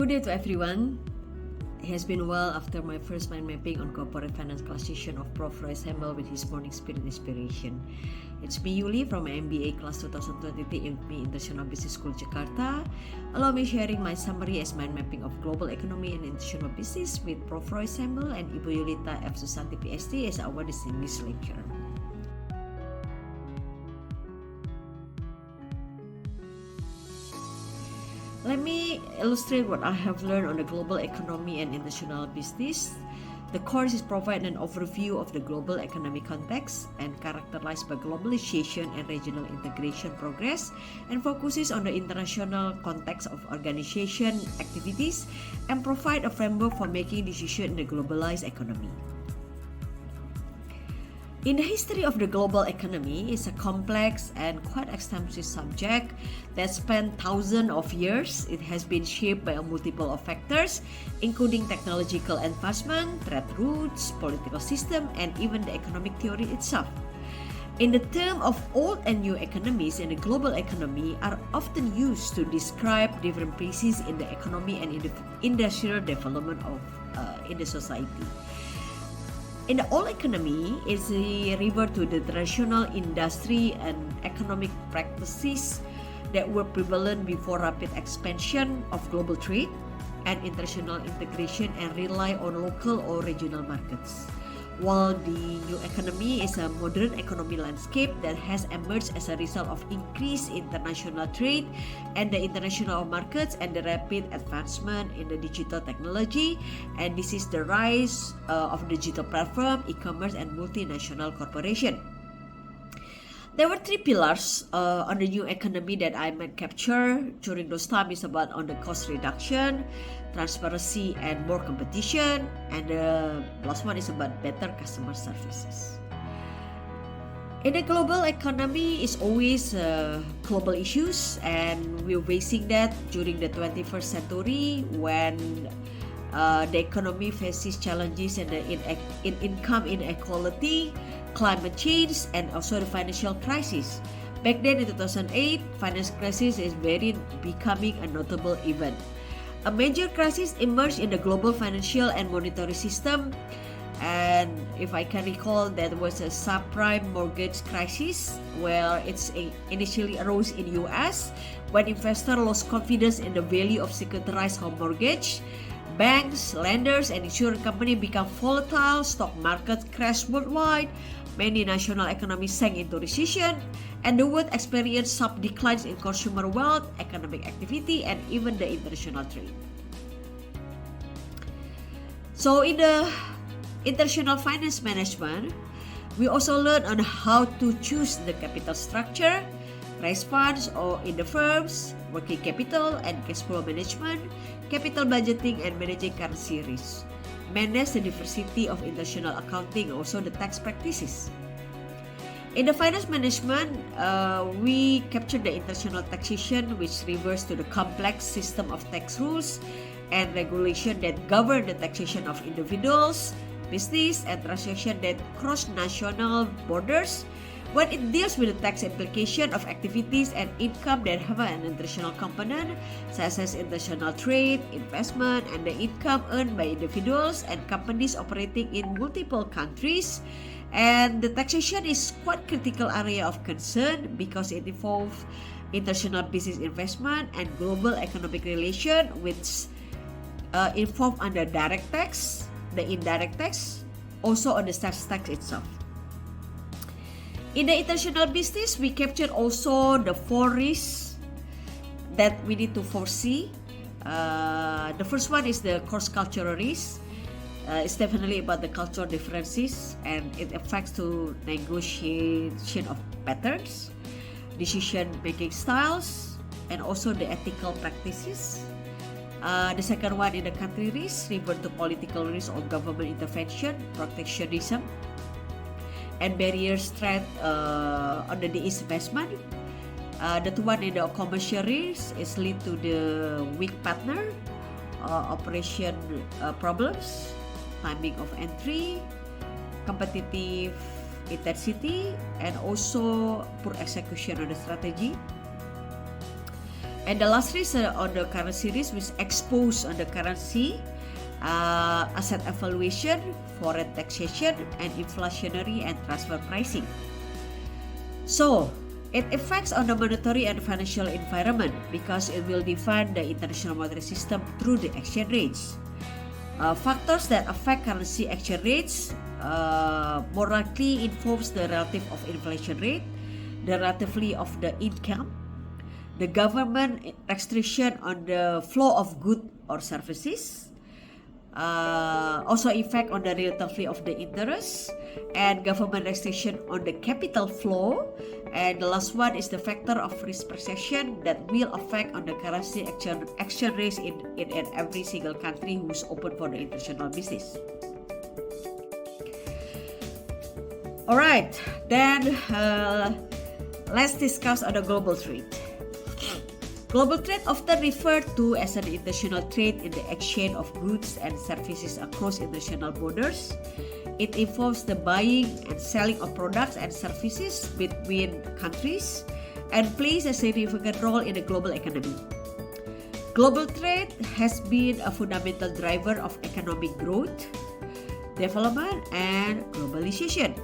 Good day to everyone. It has been a while after my first mind mapping on corporate finance class session of Prof. Roy Sambal with his morning spirit inspiration. It's me Yuli from my MBA class 2023 in International Business School Jakarta. Allow me sharing my summary as mind mapping of global economy and international business with Prof. Roy Sambal and Ibu Yulita F. Susanti PhD as our distinguished lecturer. Let me illustrate what I have learned on the global economy and international business. The course is provide an overview of the global economic context and characterized by globalization and regional integration progress and focuses on the international context of organization activities and provide a framework for making decisions in the globalized economy. In the history of the global economy, it's a complex and quite extensive subject that spanned thousands of years. It has been shaped by a multiple of factors, including technological advancement, trade routes, political system, and even the economic theory itself. In the term of old and new economies and the global economy are often used to describe different phases in the economy and in the industrial development of in the society. In the old economy, it's referred to the traditional industry and economic practices that were prevalent before rapid expansion of global trade and international integration and rely on local or regional markets. While the new economy is a modern economy landscape that has emerged as a result of increased international trade and the international markets and the rapid advancement in the digital technology, and this is the rise of digital platform, e-commerce, and multinational corporation. There were three pillars on the new economy that I might capture during those times. It's about on the cost reduction, transparency, and more competition. And the last one is about better customer services. In the global economy, it's always global issues, and we're facing that during the 21st century when the economy faces challenges in income inequality, climate change, and also the financial crisis. Back then in 2008, financial crisis is becoming a notable event. A major crisis emerged in the global financial and monetary system, and if I can recall, that was a subprime mortgage crisis where it's initially arose in US when investors lost confidence in the value of securitized home mortgage. Banks, lenders, and insurance companies become volatile, stock markets crashed worldwide, many national economies sank into recession, and the world experienced sharp declines in consumer wealth, economic activity, and even the international trade. So in the international finance management, we also learn on how to choose the capital structure, raise funds or in the firms, working capital and cash flow management, capital budgeting and managing currency risk, manage the diversity of international accounting, also the tax practices. In the finance management, we capture the international taxation, which refers to the complex system of tax rules and regulation that govern the taxation of individuals, business, and transactions that cross national borders. When it deals with the tax implication of activities and income that have an international component, such as international trade, investment, and the income earned by individuals and companies operating in multiple countries. And the taxation is quite critical area of concern because it involves international business investment and global economic relation, which involve under direct tax, the indirect tax, also on the sales tax itself. In the international business, we capture also the four risks that we need to foresee. The first one is the cross-cultural risk. It's definitely about the cultural differences and it affects to negotiation of patterns, decision-making styles, and also the ethical practices. The second one is the country risk, refer to political risk or government intervention, protectionism, and barriers threat on the investment. The two one in the commercial risk is linked to the weak partner, operation problems, timing of entry, competitive intensity, and also poor execution of the strategy. And the last risk on the currency risk was exposed on the currency, asset evaluation, foreign taxation, and inflationary and transfer pricing. So, it affects on the monetary and financial environment because it will define the international monetary system through the exchange rates. Factors that affect currency exchange rates more likely involves the relative of inflation rate, the relatively of the income, the government restriction on the flow of goods or services, also effect on the relatively of the interest, and government restriction on the capital flow, and the last one is the factor of risk perception that will affect on the currency exchange rates in every single country who's open for the international business. Alright, then let's discuss on the global trade. Global trade often referred to as an international trade in the exchange of goods and services across international borders. It involves the buying and selling of products and services between countries and plays a significant role in the global economy. Global trade has been a fundamental driver of economic growth, development, and globalization.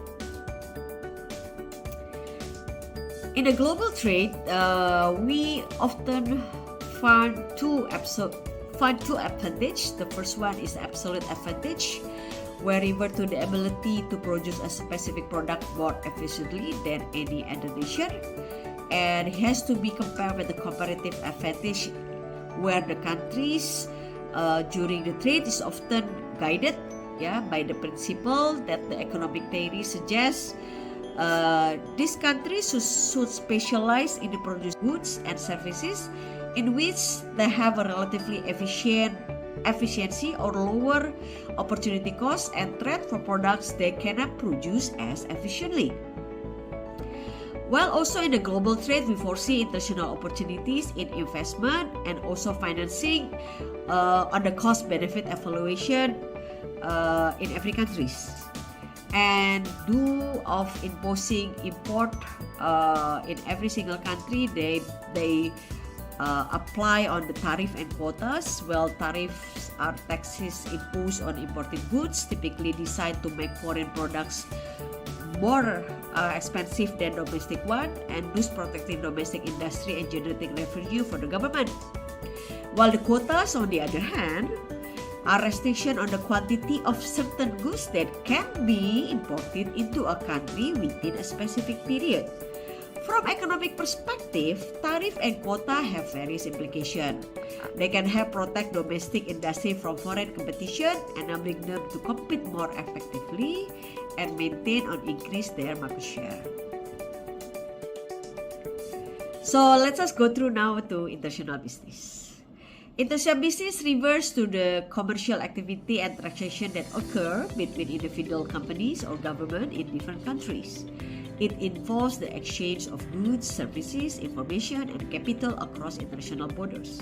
In the global trade, we often find two advantages. The first one is absolute advantage, where refer to the ability to produce a specific product more efficiently than any other nation, and it has to be compared with the comparative advantage, where the countries during the trade is often guided by the principle that the economic theory suggests. These countries should specialize in the produce goods and services in which they have a relatively efficiency or lower opportunity cost and trade for products they cannot produce as efficiently. While also in the global trade, we foresee international opportunities in investment and also financing on the cost-benefit evaluation in every countries. And due of imposing import in every single country, they apply on the tariff and quotas. Well, tariffs are taxes imposed on imported goods, typically designed to make foreign products more expensive than domestic one, and thus protecting domestic industry and generating revenue for the government. While the quotas, on the other hand, are restriction on the quantity of certain goods that can be imported into a country within a specific period. From economic perspective, tariff and quota have various implications. They can help protect domestic industry from foreign competition, enabling them to compete more effectively and maintain or increase their market share. So let us go through now to international business. International business refers to the commercial activity and transaction that occur between individual companies or government in different countries. It involves the exchange of goods, services, information, and capital across international borders.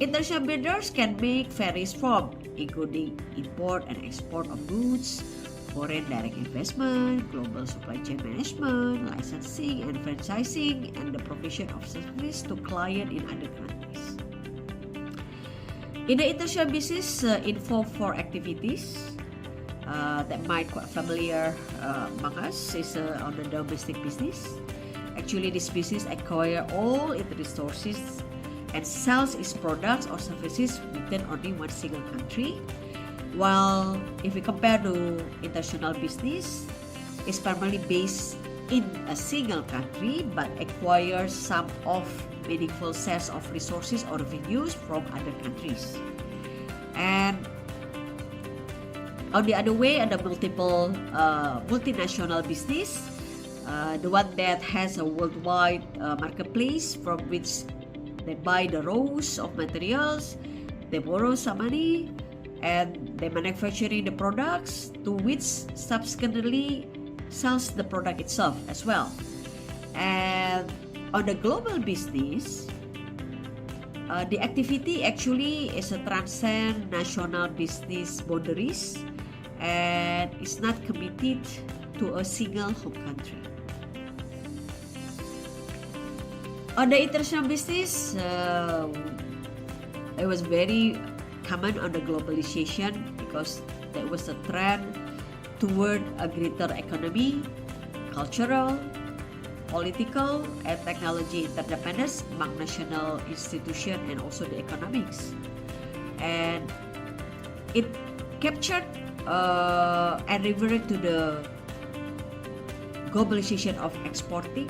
International borders can make various forms, including import and export of goods, foreign direct investment, global supply chain management, licensing and franchising, and the provision of services to clients in other countries. In the international business, involve four activities that might quite familiar among us is on the domestic business. Actually, this business acquire all its resources and sells its products or services within only one single country. While if we compare to international business, it's primarily based in a single country but acquires some of meaningful sets of resources or revenues from other countries. And on the other way, on the multinational business, the one that has a worldwide marketplace from which they buy the raws of materials, they borrow some money, and they manufacturing the products to which subsequently sells the product itself as well. And on the global business, the activity actually is a transcend national business boundaries and is not committed to a single home country. On the international business, it was very common on the globalization because there was a trend toward a greater economy, cultural, political, and technology interdependence among national institutions and also the economics. And it captured and reverted to the globalization of exporting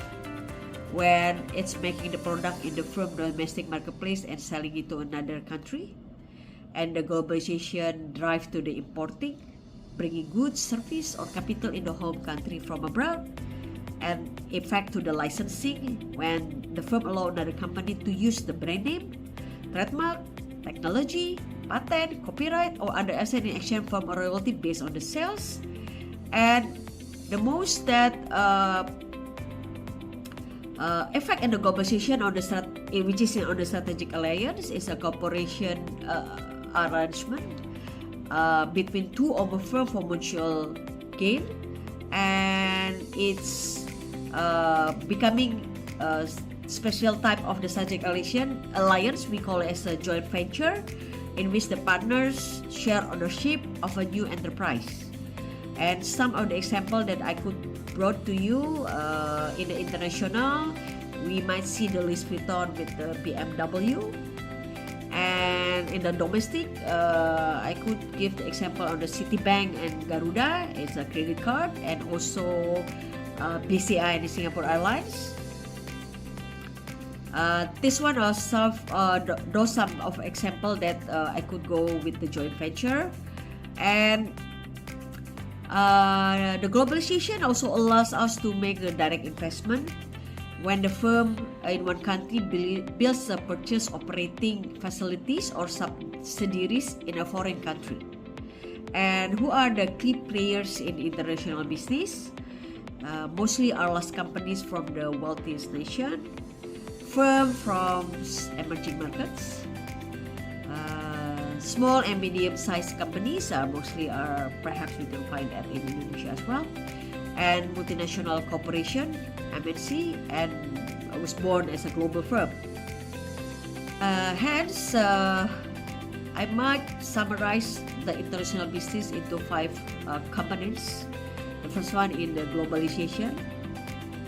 when it's making the product in the firm domestic marketplace and selling it to another country, and the globalization drive to the importing, bringing goods, service, or capital in the home country from abroad, and effect to the licensing when the firm allow another company to use the brand name, trademark, technology, patent, copyright, or other asset in exchange for a royalty based on the sales. And the most that effect in the globalization on the which is on the strategic alliance is a cooperation arrangement between two of a firm for mutual gain, and it's becoming a special type of the strategic alliance we call it as a joint venture, in which the partners share ownership of a new enterprise. And some of the example that I could brought to you in the international, we might see the Louis Vuitton with the BMW, and in the domestic, I could give the example of the Citibank and Garuda, it's a credit card, and also BCI and the Singapore Airlines. This one are some those some of example that I could go with the joint venture. And the globalization also allows us to make the direct investment when the firm in one country builds a purchase operating facilities or subsidiaries in a foreign country. And who are the key players in international business? Mostly are large companies from the wealthiest nation, firm from emerging markets, small and medium-sized companies perhaps we can find that in Indonesia as well, and multinational corporation, MNC, and was born as a global firm. Hence, I might summarize the international business into 5 components. The first one in the globalization.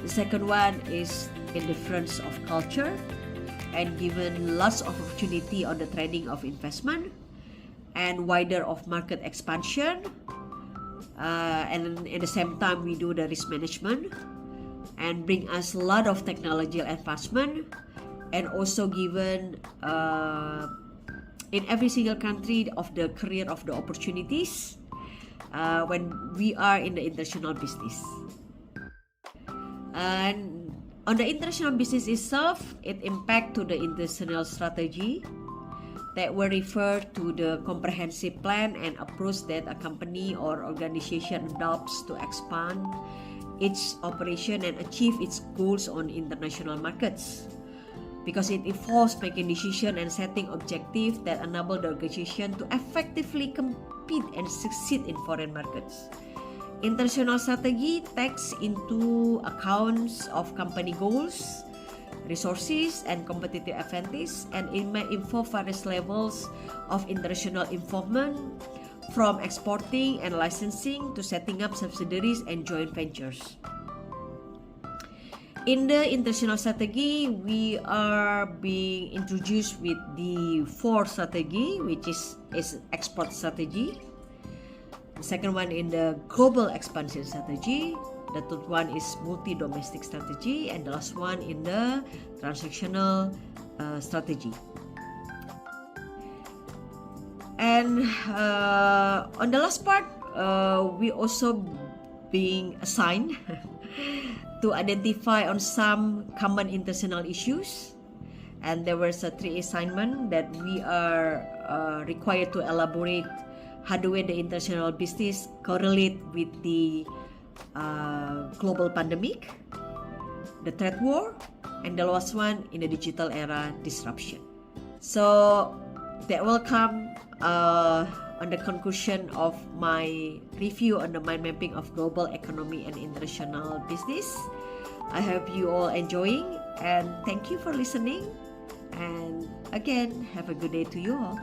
The second one is in difference of culture and given lots of opportunity on the trading of investment and wider of market expansion, and at the same time we do the risk management and bring us a lot of technology advancement, and also given in every single country of the career of the opportunities when we are in the international business. And on the international business itself, it impact to the international strategy that will refer to the comprehensive plan and approach that a company or organization adopts to expand its operation and achieve its goals on international markets, because it involves making decisions and setting objectives that enable the organization to effectively compete and succeed in foreign markets. International strategy takes into accounts of company goals, resources, and competitive advantage, and it may involve various levels of international involvement, from exporting and licensing to setting up subsidiaries and joint ventures. In the international strategy, we are being introduced with the 4th strategy, which is export strategy. The second one in the global expansion strategy. The third one is multi-domestic strategy, and the last one in the transactional strategy. And on the last part, we also being assigned to identify on some common international issues, and there was a 3 assignment that we are required to elaborate how the way the international business correlate with the global pandemic, the trade war, and the last one in the digital era disruption. So that will come on the conclusion of my review on the mind mapping of global economy and international business. I hope you all enjoying And thank you for listening. And again, have a good day to you all.